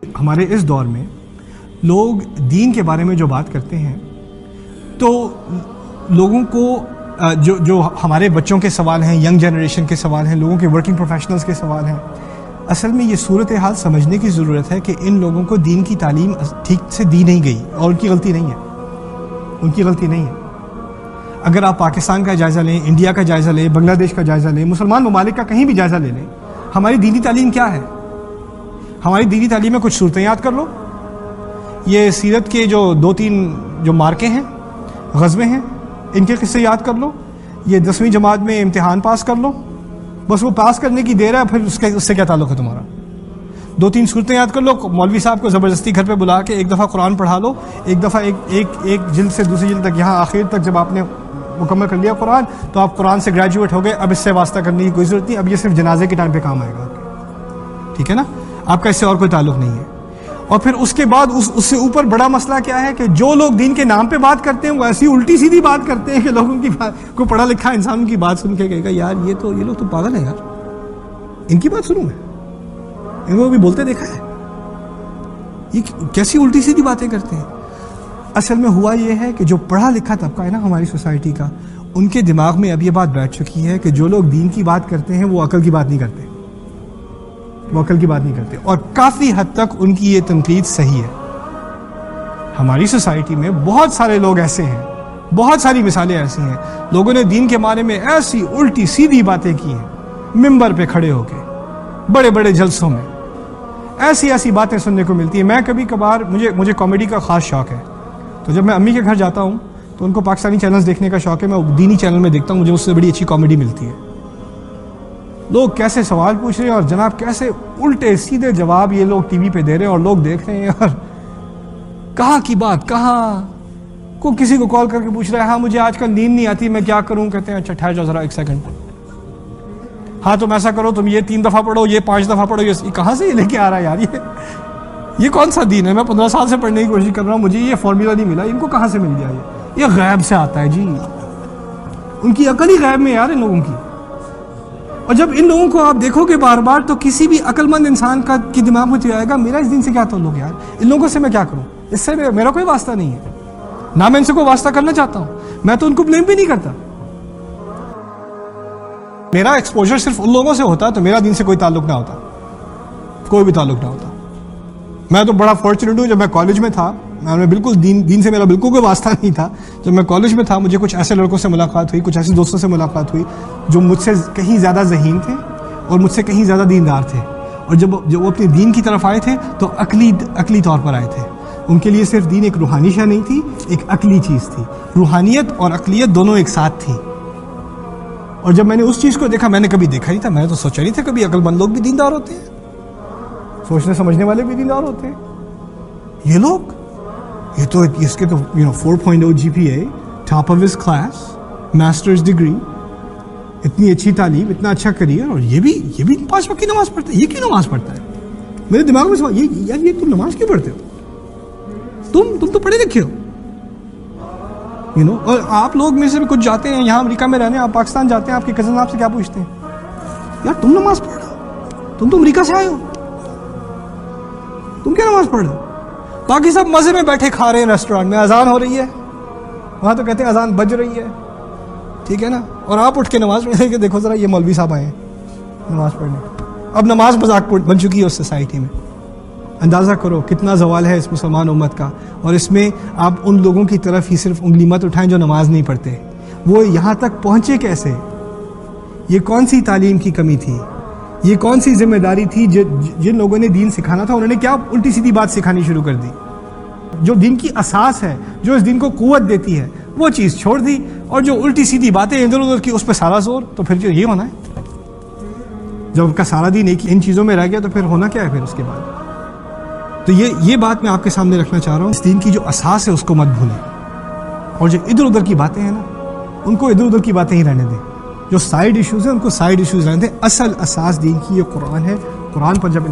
ہمارے اس دور میں لوگ دین کے بارے میں جو بات کرتے ہیں تو لوگوں کو جو ہمارے بچوں کے سوال ہیں، ینگ جنریشن کے سوال ہیں، لوگوں کے ورکنگ پروفیشنلز کے سوال ہیں، اصل میں یہ صورتحال سمجھنے کی ضرورت ہے کہ ان لوگوں کو دین کی تعلیم ٹھیک سے دی نہیں گئی، اور ان کی غلطی نہیں ہے، ان کی غلطی نہیں ہے۔ اگر آپ پاکستان کا جائزہ لیں، انڈیا کا جائزہ لیں، بنگلہ دیش کا جائزہ لیں، مسلمان ممالک کا کہیں بھی جائزہ لے لیں، ہماری دینی تعلیم کیا ہے؟ ہماری دینی تعلیم میں کچھ صورتیں یاد کر لو، یہ سیرت کے جو 2-3 جو مارکے ہیں، غزوے ہیں، ان کے قصے یاد کر لو، یہ 10ویں جماعت میں امتحان پاس کر لو، بس وہ پاس کرنے کی دیر ہے، پھر اس سے کیا تعلق ہے تمہارا؟ 2-3 صورتیں یاد کر لو، مولوی صاحب کو زبردستی گھر پہ بلا کے ایک دفعہ قرآن پڑھا لو، ایک دفعہ ایک جلد سے دوسری جلد تک، یہاں آخر تک جب آپ نے مکمل کر لیا قرآن تو آپ قرآن سے گریجویٹ ہو گئے، اب اس سے واسطہ کرنے کی کوئی ضرورت نہیں، اب یہ صرف جنازے کے ٹائم پہ کام آئے گا، ٹھیک ہے نا؟ آپ کا اس سے اور کوئی تعلق نہیں ہے۔ اور پھر اس کے بعد اس سے اوپر بڑا مسئلہ کیا ہے کہ جو لوگ دین کے نام پہ بات کرتے ہیں وہ ایسی الٹی سیدھی بات کرتے ہیں کہ لوگوں کی بات کو پڑھا لکھا انسان کی بات سن کے کہے گا یار یہ لوگ تو پاگل ہیں یار، ان کی بات سنوں میں، ان کو بھی بولتے دیکھا ہے، یہ کیسی الٹی سیدھی باتیں کرتے ہیں۔ اصل میں ہوا یہ ہے کہ جو پڑھا لکھا طبقہ ہے نا ہماری سوسائٹی کا، ان کے دماغ میں اب یہ بات بیٹھ چکی ہے کہ جو لوگ دین کی بات کرتے ہیں وہ عقل کی بات نہیں کرتے، وہ عقل کی بات نہیں کرتے، اور کافی حد تک ان کی یہ تنقید صحیح ہے۔ ہماری سوسائٹی میں بہت سارے لوگ ایسے ہیں، بہت ساری مثالیں ایسی ہیں، لوگوں نے دین کے بارے میں ایسی الٹی سیدھی باتیں کی ہیں، ممبر پہ کھڑے ہو کے، بڑے بڑے جلسوں میں ایسی باتیں سننے کو ملتی ہیں۔ میں کبھی کبھار مجھے کامیڈی کا خاص شوق ہے، تو جب میں امی کے گھر جاتا ہوں تو ان کو پاکستانی چینلز دیکھنے کا شوق ہے، میں دینی چینل میں دیکھتا ہوں، مجھے اس سے بڑی اچھی کامیڈی ملتی ہے۔ لوگ کیسے سوال پوچھ رہے ہیں اور جناب کیسے الٹے سیدھے جواب یہ لوگ ٹی وی پہ دے رہے ہیں، اور لوگ دیکھ رہے ہیں یار کہاں کی بات کہاں، کو کسی کو کال کر کے پوچھ رہا ہے ہاں مجھے آج کل نیند نہیں آتی میں کیا کروں، کہتے ہیں اچھا ٹھہر جاؤ ذرا ایک سیکنڈ، ہاں تم ایسا کرو تم یہ 3 دفعہ پڑھو، یہ 5 دفعہ پڑھو، یہ کہاں سے یہ لے کے آ رہا ہے یار، یہ کون سا دین ہے؟ میں 15 سال سے پڑھنے کی کوشش کر رہا ہوں، مجھے یہ فارمولا نہیں ملا، ان کو کہاں سے مل گیا؟ یہ غیب سے آتا ہے جی، ان کی عقل ہی غیب میں یار ان لوگوں کی۔ اور جب ان لوگوں کو آپ دیکھو گے بار بار تو کسی بھی عقل مند انسان کی دماغ میں آئے گا میرا اس دین سے کیا تعلق یار، ان لوگوں سے میں کیا کروں، اس سے میرا کوئی واسطہ نہیں ہے، نہ میں ان سے کوئی واسطہ کرنا چاہتا ہوں، میں تو ان کو بلیم بھی نہیں کرتا، میرا ایکسپوجر صرف ان لوگوں سے ہوتا تو میرا دین سے کوئی تعلق نہ ہوتا، کوئی بھی تعلق نہ ہوتا۔ میں تو بڑا فارچونیٹ ہوں، جب میں کالج میں تھا میں بالکل دین سے میرا بالکل کوئی واسطہ نہیں تھا، جب میں کالج میں تھا مجھے کچھ ایسے لڑکوں سے ملاقات ہوئی، کچھ ایسے دوستوں سے ملاقات ہوئی جو مجھ سے کہیں زیادہ ذہین تھے اور مجھ سے کہیں زیادہ دیندار تھے، اور جب وہ اپنے دین کی طرف آئے تھے تو عقلی طور پر آئے تھے، ان کے لیے صرف دین ایک روحانی شے نہیں تھی، ایک عقلی چیز تھی، روحانیت اور عقلیت دونوں ایک ساتھ تھی۔ اور جب میں نے اس چیز کو دیکھا، میں نے کبھی دیکھا نہیں تھا، میں نے تو سوچا نہیں تھا کبھی عقل مند لوگ بھی دیندار ہوتے ہیں، سوچنے سمجھنے والے بھی دیندار ہوتے ہیں، یہ لوگ یہ تو اس کے تو 4.0 GPA، top of his class, masters degree, اتنی اچھی تعلیم، اتنا اچھا کریئر، اور یہ بھی 5 وقت کی نماز پڑھتا ہے، یہ کیوں نماز پڑھتا ہے؟ میرے دماغ میں سوال یار یہ تم نماز کیوں پڑھتے ہو؟ تم تو پڑھے لکھے ہو، اور آپ لوگ میں سے بھی کچھ جاتے ہیں یہاں امریکہ میں رہنے، آپ پاکستان جاتے ہیں، آپ کے کزن آپ سے کیا پوچھتے ہیں یار تم نماز پڑھ رہے ہو، تم تو امریکہ سے آئے ہو، تم کیا نماز پڑھ رہے ہو؟ باقی سب مزے میں بیٹھے کھا رہے ہیں ریسٹورینٹ میں، اذان ہو رہی ہے وہاں تو کہتے ہیں اذان بج رہی ہے، ٹھیک ہے نا، اور آپ اٹھ کے نماز پڑھیں کہ دیکھو ذرا یہ مولوی صاحب آئے ہیں نماز پڑھنے۔ اب نماز مذاق بن چکی ہے اس سوسائٹی میں، اندازہ کرو کتنا زوال ہے اس مسلمان امت کا، اور اس میں آپ ان لوگوں کی طرف ہی صرف انگلی مت اٹھائیں جو نماز نہیں پڑھتے، وہ یہاں تک پہنچے کیسے؟ یہ کون سی تعلیم کی کمی تھی، یہ کون سی ذمہ داری تھی؟ جن لوگوں نے دین سکھانا تھا انہوں نے کیا الٹی سیدھی بات سکھانی شروع کر دی؟ جو دین کی اساس ہے، جو اس دین کو قوت دیتی ہے، وہ چیز چھوڑ دی، اور جو الٹی سیدھی باتیں ادھر ادھر کی اس پہ سارا زور، تو پھر یہ ہونا ہے جب ان کا سارا دین ایک ان چیزوں میں رہ گیا تو پھر ہونا کیا ہے پھر اس کے بعد؟ تو یہ بات میں آپ کے سامنے رکھنا چاہ رہا ہوں، اس دین کی جو اساس ہے اس کو مت بھولیں، اور جو ادھر ادھر کی باتیں ہیں نا ان کو ادھر ادھر کی باتیں ہی رہنے دیں، جو سائیڈ ایشوز ہیں ان کو سائیڈ ایشوز رہنے دیں، اصل اساس دین کی یہ قرآن ہے۔ قرآن پر جب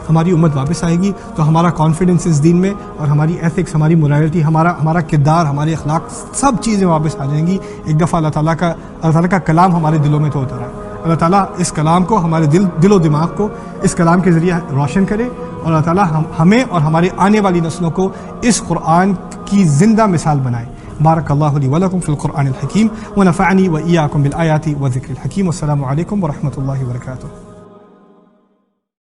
ہماری امت واپس آئے گی تو ہمارا کانفیڈنس اس دین میں، اور ہماری ایتھکس، ہماری مورالٹی، ہمارا کردار، ہمارے اخلاق، سب چیزیں واپس آ جائیں گی۔ ایک دفعہ اللہ تعالیٰ کا کلام ہمارے دلوں میں تو اترا ہے۔ اللہ تعالیٰ اس کلام کو ہمارے دل و دماغ کو اس کلام کے ذریعے روشن کرے، اور اللہ تعالیٰ ہمیں اور ہماری آنے والی نسلوں کو اس قرآن کی زندہ مثال بنائے۔ بارک اللہ لی ولکم فی القرآن الحکیم ونفعنی وإیاکم بالآیات والذکر الحکیم۔ والسلام علیکم ورحمۃ اللہ وبرکاتہ۔